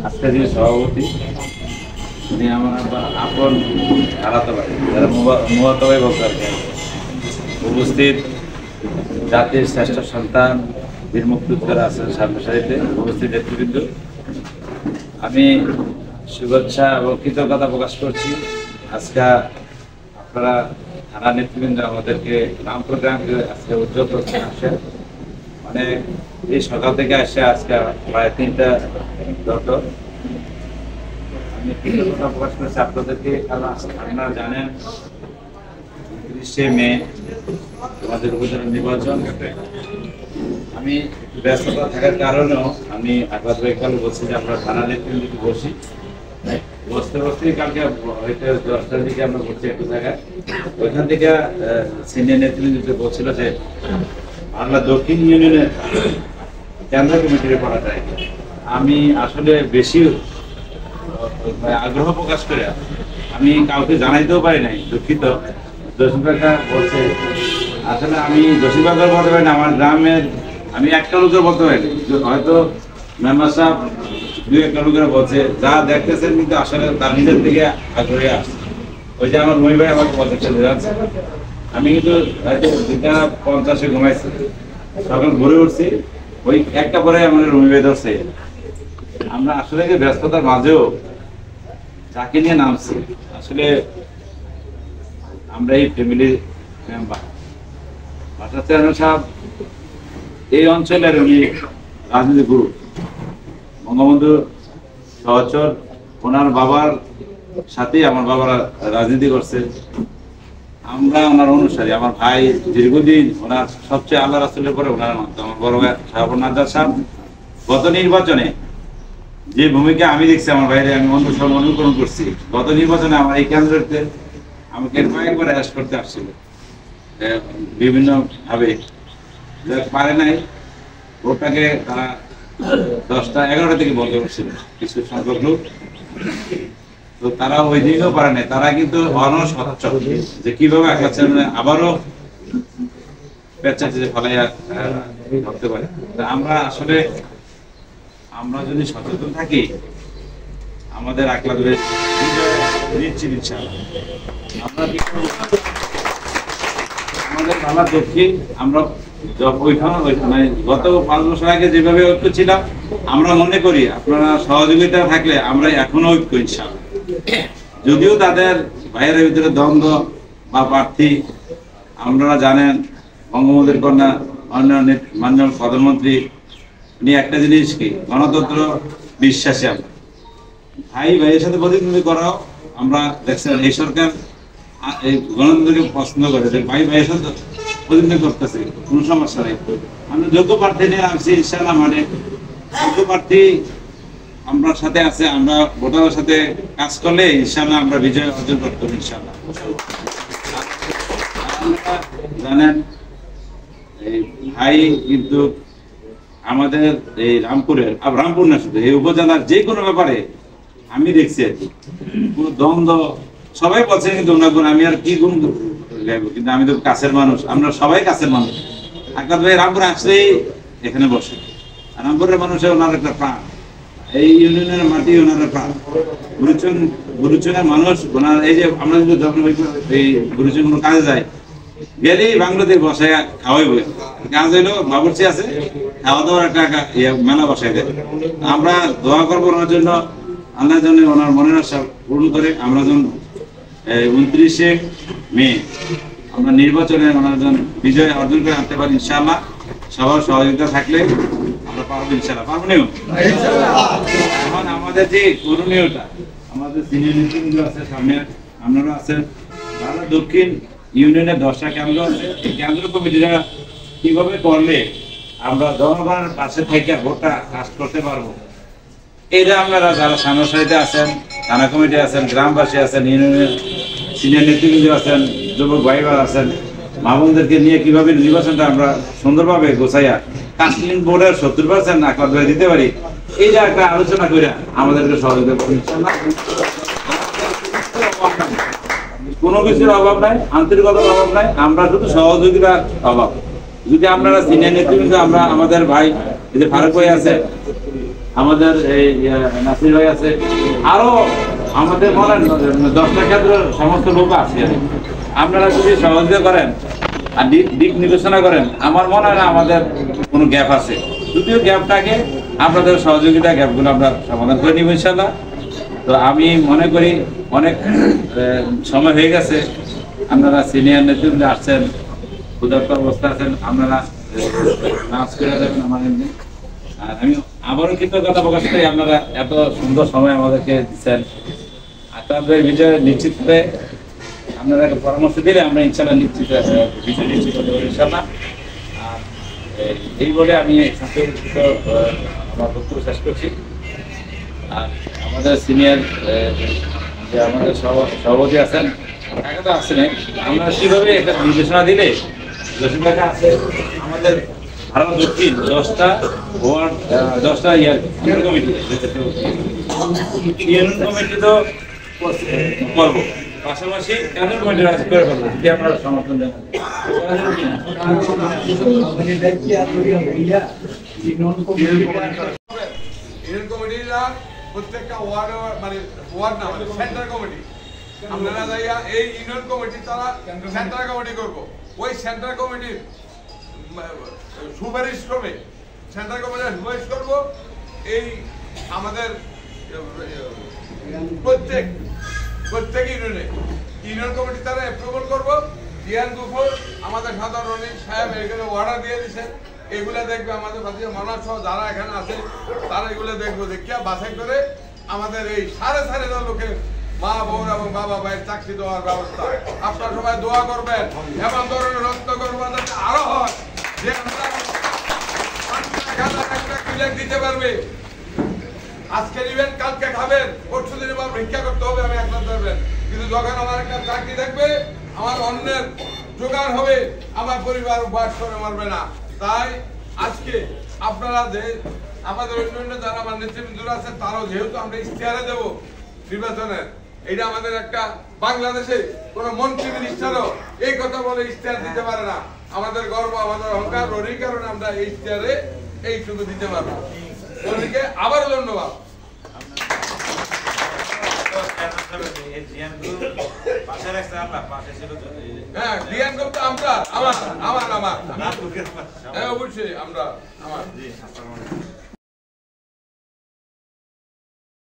আজকে যে সভাপতি উনি আমার আপন হারাতে পারে যারা মুহাতবাই বলতে আর কি উপস্থিত জাতির শ্রেষ্ঠ সন্তান বীর মুক্তিযোদ্ধারা আছেন সামনে সারিতে উপস্থিত নেতৃবৃন্দ, আমি শুভেচ্ছা এবং কৃতজ্ঞতা প্রকাশ করছি। আজকে আপনারা থানা নেতৃবৃন্দ আমাদেরকে রামপুর গ্রামকে আজকে উজ্জ্বল করতে আসেন, মানে এই সকাল থেকে আসে আজকে প্রায় 3টা ডক্টর। আমি কৃতজ্ঞতা প্রকাশ করছি আপনাদেরকে, কারণ আপনারা জানেন 30শে মে আমাদের উপজেলা নির্বাচন। আমি ব্যস্ততা থাকার কারণেও আমি আকাশ ভাইকাল বলছি যে আমরা থানা নেতৃবৃন্দ বসতে বসতেই কালকে হয়তো 10টার দিকে আমরা বসছি একটু জায়গায়, ওইখান থেকে সিনিয়র নেতৃবৃন্দ বলছিল যে বাংলা দক্ষিণ ইউনিয়নের কেন্দ্র কমিটির পড়া যায়। আমি আসলে বেশি আগ্রহ প্রকাশ করে আমি কাউকে জানাইতেও পারি নাই, দুঃখিত। দশিবাগা বলছে, আসলে আমি দশিবাগা বলতে পারি না, আমার গ্রামের আমি একটা লোকের বলতে পারি, হয়তো মেম্বার সাহেব 2-1 লোকের বলছে যা দেখতেছেন, কিন্তু আসলে তার নিজের দিকে আগ্রহী আসছে। ওই যে আমার মই ভাই আমাকে বলতে যাচ্ছে, আমি কিন্তু হয়তো 2:50 ঘুমাইছি, সকাল ভোরে উঠছি, ওই 1টা পরে আমার রুমি ভাই ধরছে। আমরা আসলে যে ব্যস্ততার মাঝেও যাকে নিয়ে নামছি, আসলে আমরা এই ফ্যামিলির মেম্বার। ভাষা চেয়ারম্যান সাহেব এই অঞ্চলের উনি রাজনীতি গুরু, বঙ্গবন্ধু সহচর, ওনার বাবার সাথেই আমার বাবারা রাজনীতি করছে, আমরা ওনার অনুসারী। আমার ভাই দীর্ঘদিন ওনার সবচেয়ে আল্লাহ রাসূলের পরে ওনার মানতো। আমার বড় ভাই শাহাবুল নাজ্জার সাহেব গত নির্বাচনে যে ভূমিকা আমি দেখছি আমার বাইরে, আমি অনুকরণ করছি। গত নির্বাচনে আমার এই কেন্দ্রতে আমাকে কয়েকবার অ্যারেস্ট করতে আসছিল বিভিন্ন ভাবে, পারে নাই। ভোটটাকে তারা 10টা-11টা থেকে বন্ধ করছিল কিছু সংখ্যক লোক, তো তারা ওই দিনও পারে নাই। তারা কিন্তু অনস্বচ্ছ যে কিভাবে আবারও পেঁচাচ্ছে যে ফলাইয়া ধরতে পারে। আমরা আসলে আমরা যদি সচেতন থাকি, আমাদের আকলা ধরে নিশ্চিত ইনশাআল্লাহ। আমরা আমাদের বাংলা দক্ষিণ আমরা মানে গত 5 বছর আগে যেভাবে ঐক্য ছিলাম, আমরা মনে করি আপনারা সহযোগিতা থাকলে আমরা এখনো ঐক্য ইনশাআল্লাহ। যদিও তাদের বাইরের ভিতরে দ্বন্দ্ব বা প্রার্থী, আপনারা জানেন বঙ্গবন্ধুর কন্যা মাননীয় প্রধানমন্ত্রী উনি একটা জিনিস কি গণতন্ত্র বিশ্বাসী। আমরা ভাইয়ের সাথে প্রতিদ্বন্দ্বী করাও আমরা দেখছেন এই সরকার এই গণতন্ত্রকে পছন্দ করে, ভাইয়ের সাথে প্রতিদ্বন্দ্বী করতেছে, কোনো সমস্যা নেই। আমরা যোগ্য প্রার্থী নিয়ে আসছি ইনশাআল্লাহ, মানে যোগ্য প্রার্থী আমরা সাথে আছে, আমরা ভোটারের সাথে কাজ করলে ইনশাআল্লাহ আমরা বিজয় অর্জন করতে পারবো ইনশাআল্লাহ। জানেন এই ভাই কিন্তু আমাদের এই রামপুর না শুধু এই উপজেলার যে কোনো ব্যাপারে আমি দেখছি আর কি কোনো দ্বন্দ্ব, সবাই বলছে কিন্তু ওনার গুণ, আমি আর কি গুণ গাইবো, কিন্তু আমি তো কাছের মানুষ, আমরা সবাই কাছের মানুষ। আকাশ ভাই রামপুর আসলেই এখানে বসে, রামপুরের মানুষের ওনার একটা প্রাণ, এই ইউনিয়নের মাটি ওনার প্রাণ। গুরুচনের মানুষ ওনার, এই যে আমরা যদি এই গুরুচন কোনো কাজে যাই গেলেই বাংলাদেশ বসায় খাওয়াই বই, কাজ হইলো বাবুর্চি আছে, খাওয়া দাওয়ার একটা মেলা বসাই দেয়। আমরা দোয়া করবো ওনার জন্য, আল্লাহ জন্য ওনার মনের আশা পূরণ করে আমরা যেন 29শে মে আমরা নির্বাচনে ওনার জন্য বিজয় অর্জন করে আনতে পারি ইনশাআল্লাহ। সবার সহযোগিতা থাকলে আমরা পারবো ইনশাআল্লাহ। পারবো না এখন আমাদের যে করণীয়টা, আমাদের সিনিয়র নেতৃবৃন্দ আছে, সামনে আপনারা আছেন, বাংলা দক্ষিণ ইউনিয়নের 10টা কেন্দ্র আছে। এই কেন্দ্র কমিটিরা কিভাবে করলে আমরা জনগণের পাশে থেকে ভোটটা কাজ করতে পারবো, এটা আপনারা যারা সামনে আছেন, থানা কমিটি আছেন, গ্রামবাসী আছেন, ইউনিয়নের সিনিয়র নেতৃবৃন্দ আছেন, যুবক ভাইবার আছেন, মা বোনদেরকে নিয়ে কিভাবে নির্বাচনটা আমরা সুন্দরভাবে গোছাইয়া কাস্টিং বোর্ডের 70% আকলাদ হয়ে দিতে পারি, এইটা একটা আলোচনা করে আমাদেরকে সহযোগিতা করুন। কোনো কিছুর অভাব নাই, আন্তরিকতার অভাব নাই, আমরা শুধু সহযোগিতার অভাব। যদি আপনারা সিনিয়র নেতৃবৃন্দ, আমরা আমাদের ভাই এই যে ফারুক ভাই আছে, আমাদের এই নাসির ভাই আছে, আরো আমাদের মনে 10টা কেন্দ্রের সমস্ত লোক আছে। আপনারা যদি সহযোগিতা করেন আর দিক নির্দেশনা করেন, আমার মনে হয় না আমাদের কোনো গ্যাপ আছে। যদিও গ্যাপ থাকে, আপনাদের সহযোগিতা গ্যাপগুলো আমরা সমাধান করে নিব ইনশাল্লাহ। তো আমি মনে করি অনেক সময় হয়ে গেছে, আপনারা সিনিয়র নেতৃবৃন্দ আসছেন, ক্ষুধার্ত অবস্থা আছেন, আপনারা নাচ করে যাবেন আমার এমনি। আর আমি আবারও কৃতজ্ঞতা প্রকাশ করি, আপনারা এত সুন্দর সময় আমাদেরকে দিচ্ছেন। আপনাদের বিজয় নিশ্চিত করে আপনারা পরামর্শ দিলে আমরা ইনশাল্লাহ বিজয় নিশ্চিত করতে পারি ইনশাল্লাহ। আর এই বলে আমি আমার বক্তব্য শেষ করছি। আর আমাদের সিনিয়র যে আমাদের সভাপতি আছেন, তাকে তো আসছেন, আমরা সেভাবে একটা নির্দেশনা দিলে দর্শকরা আছে আমাদের ভারত দক্ষিণ 10টা ওয়ার্ড 10টা ইউনিয়ন কমিটি তো করব, পাশাপাশি কেন্দ্র কমিটির আছে করে ফেলবো যদি আপনারা সমর্থন দেন। ইউনিয়ন কমিটিরা প্রত্যেকটা ওয়ার্ড মানে ওয়ার্ড না মানে সেন্টার কমিটি, আপনারা যাইয়া এই ইউনিয়ন কমিটি তারা সেন্টার কমিটি করব। ওই সেন্টার কমিটির সুপারিশ করবে, সেন্টার কমিটির সুপারিশ করব। এই আমাদের প্রত্যেক ইউনিয়ন কমিটি তারা অ্যাপ্রুভাল করবো। জিয়ান গুফর আমাদের সাধারণ সাহেব এখানে অর্ডার দিয়ে দিচ্ছেন, এগুলা দেখবে আমাদের মনার সহ যারা এখানে আছে তারা এগুলো দেখবো, দেখিয়া বাছাই করে আমাদের এই 4.5 লোকের মা বোন এবং বাবা ভাইয়ের চাকরি দেওয়ার ব্যবস্থা আপনারা সবাই দোয়া করবেন। এমন ধরনের রক্ত করবেন আরো হয় যে দিতে পারবে। আজকে নিবেন, কালকে খাবেন, পরশু দিন আবার ভিক্ষা করতে হবে, আমি একলা ধরবেন। কিন্তু যখন আমার একটা চাকরি থাকবে, আমার অন্যের জোগাড় হবে, আমার পরিবার বাস করে মারবে না। তাই আজকে আপনারা যে আমাদের অন্যান্য যারা আমার নেতৃবৃন্দরা আছে, তারাও যেহেতু আমরা ইশতেহারে দেবো নির্বাচনের, এটা আমাদের একটা বাংলাদেশে কোন মন্ত্রী মিনিস্টারও এই কথা বলে ইশতেহার দিতে পারে না। আমাদের গর্ব, আমাদের অহংকার, ওরই কারণে আমরা এই ইশতেহারে এইটুকু দিতে পারবো। ওদিকে আবারও ধন্যবাদ। হ্যাঁ, ডিএন গ্রুপ তো আমার অবশ্যই আমরা আমার